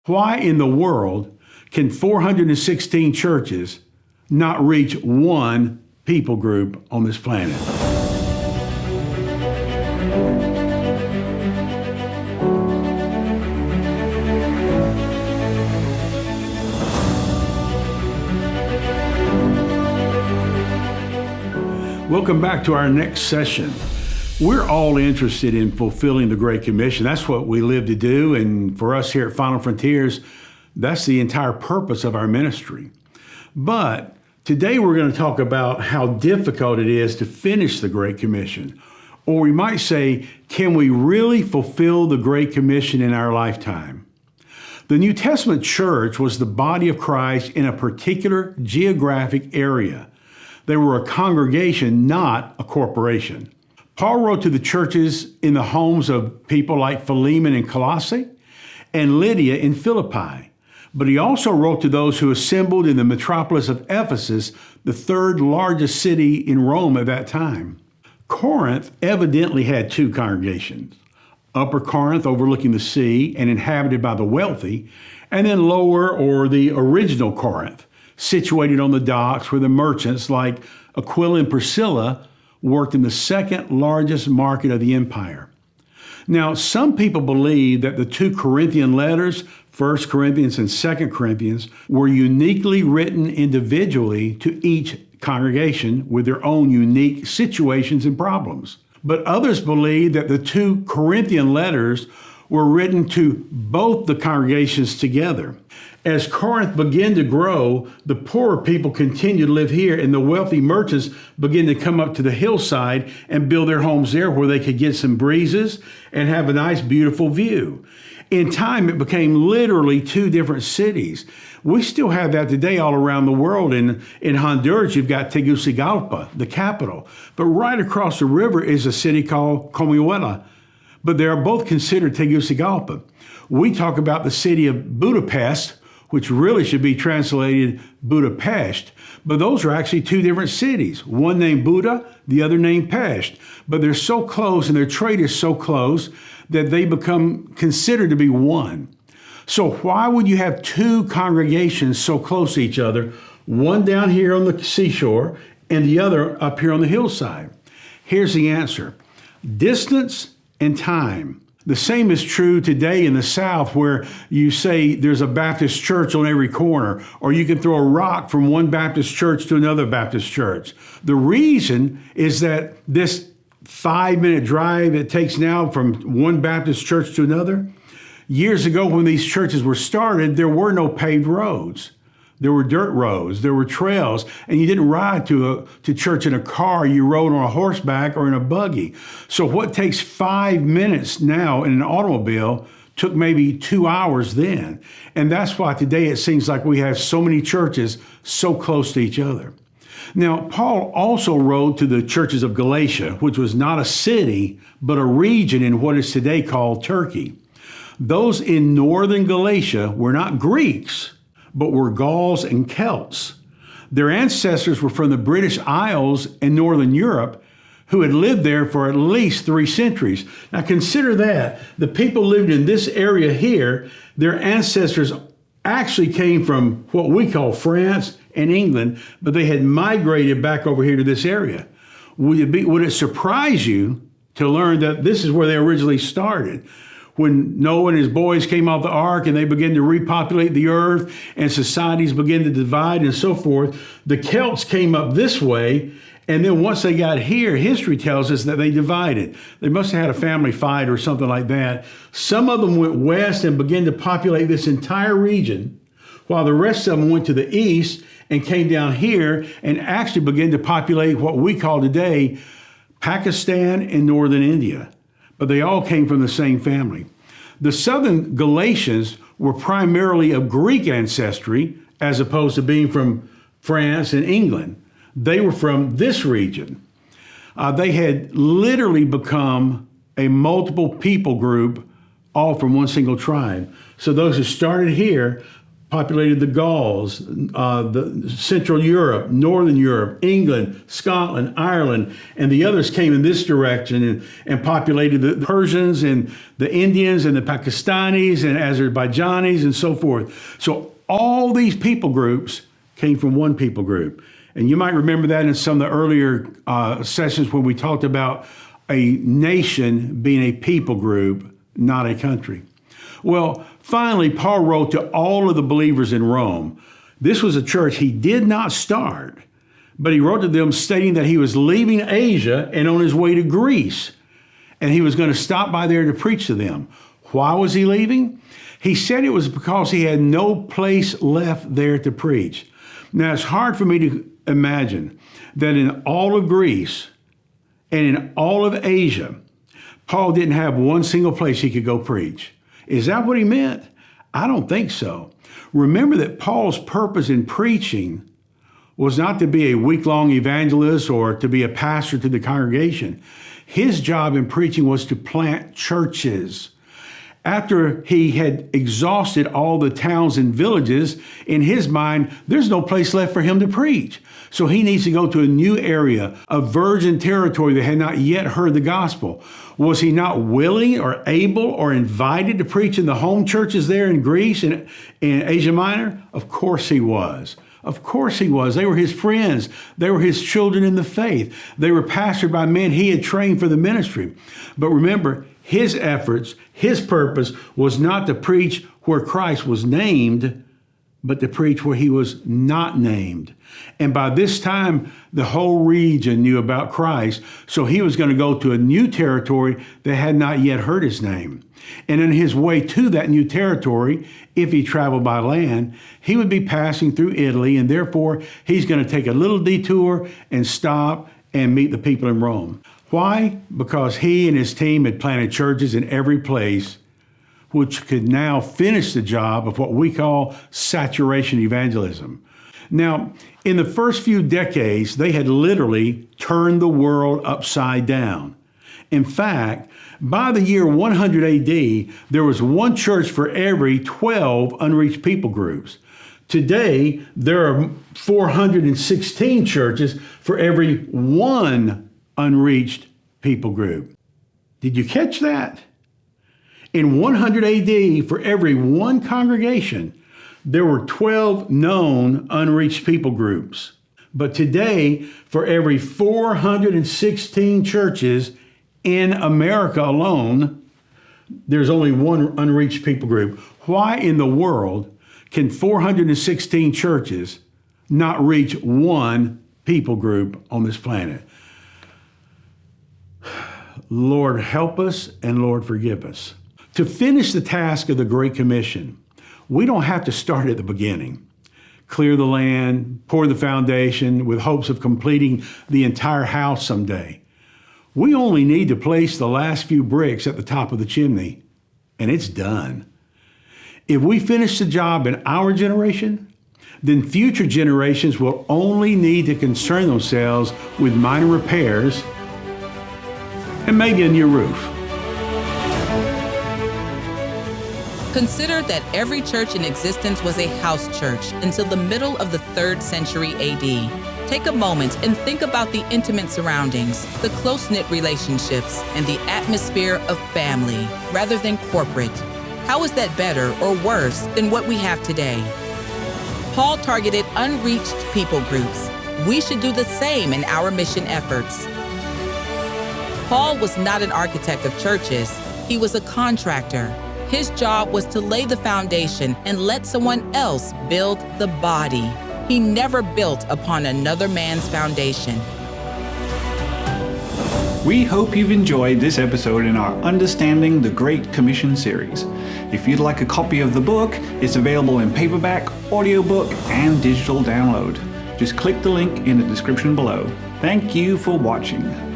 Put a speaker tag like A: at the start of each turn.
A: Why in the world can 416 churches not reach one people group on this planet? Welcome back to our next session. We're all interested in fulfilling the Great Commission. That's what we live to do, and for us here at Final Frontiers, that's the entire purpose of our ministry. But today we're going to talk about how difficult it is to finish the Great Commission. Or we might say, can we really fulfill the Great Commission in our lifetime? The New Testament church was the body of Christ in a particular geographic area. They were a congregation, not a corporation. Paul wrote to the churches in the homes of people like Philemon in Colossae and Lydia in Philippi. But he also wrote to those who assembled in the metropolis of Ephesus, the third largest city in Rome at that time. Corinth evidently had two congregations. Upper Corinth overlooking the sea and inhabited by the wealthy, and then lower, or the original Corinth, situated on the docks where the merchants like Aquila and Priscilla worked in the second largest market of the empire. Now, some people believe that the two Corinthian letters, 1 Corinthians and 2 Corinthians, were uniquely written individually to each congregation with their own unique situations and problems. But others believe that the two Corinthian letters were written to both the congregations together. As Corinth began to grow, the poorer people continued to live here, and the wealthy merchants began to come up to the hillside and build their homes there where they could get some breezes and have a nice, beautiful view. In time, it became literally two different cities. We still have that today all around the world. In Honduras, you've got Tegucigalpa, the capital. But right across the river is a city called Comayuela. But they are both considered Tegucigalpa. We talk about the city of Budapest, which really should be translated Budapest. But those are actually two different cities, one named Buda, the other named Pest. But they're so close and their trade is so close that they become considered to be one. So why would you have two congregations so close to each other, one down here on the seashore and the other up here on the hillside? Here's the answer: distance and time. The same is true today in the South, where you say there's a Baptist church on every corner, or you can throw a rock from one Baptist church to another Baptist church. The reason is that this 5-minute drive it takes now from one Baptist church to another, years ago when these churches were started, there were no paved roads. There were dirt roads, there were trails, and you didn't ride to church in a car, you rode on a horseback or in a buggy. So what takes 5 minutes now in an automobile took maybe 2 hours then. And that's why today it seems like we have so many churches so close to each other. Now, Paul also wrote to the churches of Galatia, which was not a city, but a region in what is today called Turkey. Those in northern Galatia were not Greeks, but were Gauls and Celts. Their ancestors were from the British Isles in northern Europe, who had lived there for at least 3 centuries. Now consider that. The people lived in this area here, their ancestors actually came from what we call France and England, but they had migrated back over here to this area. Would it surprise you to learn that this is where they originally started? When Noah and his boys came off the ark and they began to repopulate the earth and societies began to divide and so forth, the Celts came up this way, and then once they got here, history tells us that they divided. They must have had a family fight or something like that. Some of them went west and began to populate this entire region, while the rest of them went to the east and came down here and actually began to populate what we call today Pakistan and northern India. But they all came from the same family. The southern Galatians were primarily of Greek ancestry, as opposed to being from France and England. They were from this region. They had literally become a multiple people group, all from one single tribe. So those who started here populated the Gauls, the Central Europe, Northern Europe, England, Scotland, Ireland, and the others came in this direction and populated the Persians and the Indians and the Pakistanis and Azerbaijanis and so forth. So all these people groups came from one people group. And you might remember that in some of the earlier sessions when we talked about a nation being a people group, not a country. Well, finally, Paul wrote to all of the believers in Rome. This was a church he did not start, but he wrote to them stating that he was leaving Asia and on his way to Greece, and he was going to stop by there to preach to them. Why was he leaving? He said it was because he had no place left there to preach. Now, it's hard for me to imagine that in all of Greece and in all of Asia, Paul didn't have one single place he could go preach. Is that what he meant? I don't think so. Remember that Paul's purpose in preaching was not to be a week-long evangelist or to be a pastor to the congregation. His job in preaching was to plant churches. After he had exhausted all the towns and villages, in his mind, there's no place left for him to preach. So he needs to go to a new area, a virgin territory that had not yet heard the gospel. Was he not willing or able or invited to preach in the home churches there in Greece and in Asia Minor? Of course he was. Of course he was. They were his friends. They were his children in the faith. They were pastored by men he had trained for the ministry. But remember, his efforts, his purpose was not to preach where Christ was named, but to preach where he was not named. And by this time, the whole region knew about Christ, so he was going to go to a new territory that had not yet heard his name. And in his way to that new territory, if he traveled by land, he would be passing through Italy, and therefore he's going to take a little detour and stop and meet the people in Rome. Why? Because he and his team had planted churches in every place, which could now finish the job of what we call saturation evangelism. Now, in the first few decades, they had literally turned the world upside down. In fact, by the year 100 AD, there was one church for every 12 unreached people groups. Today, there are 416 churches for every one unreached people group. Did you catch that? In 100 AD, for every one congregation, there were 12 known unreached people groups. But today, for every 416 churches in America alone, there's only one unreached people group. Why in the world can 416 churches not reach one people group on this planet? Lord, help us, and Lord, forgive us. To finish the task of the Great Commission, we don't have to start at the beginning. Clear the land, pour the foundation with hopes of completing the entire house someday. We only need to place the last few bricks at the top of the chimney, and it's done. If we finish the job in our generation, then future generations will only need to concern themselves with minor repairs and maybe a new roof.
B: Consider that every church in existence was a house church until the middle of the 3rd century AD. Take a moment and think about the intimate surroundings, the close-knit relationships, and the atmosphere of family rather than corporate. How is that better or worse than what we have today? Paul targeted unreached people groups. We should do the same in our mission efforts. Paul was not an architect of churches. He was a contractor. His job was to lay the foundation and let someone else build the body. He never built upon another man's foundation.
C: We hope you've enjoyed this episode in our Understanding the Great Commission series. If you'd like a copy of the book, it's available in paperback, audiobook, and digital download. Just click the link in the description below. Thank you for watching.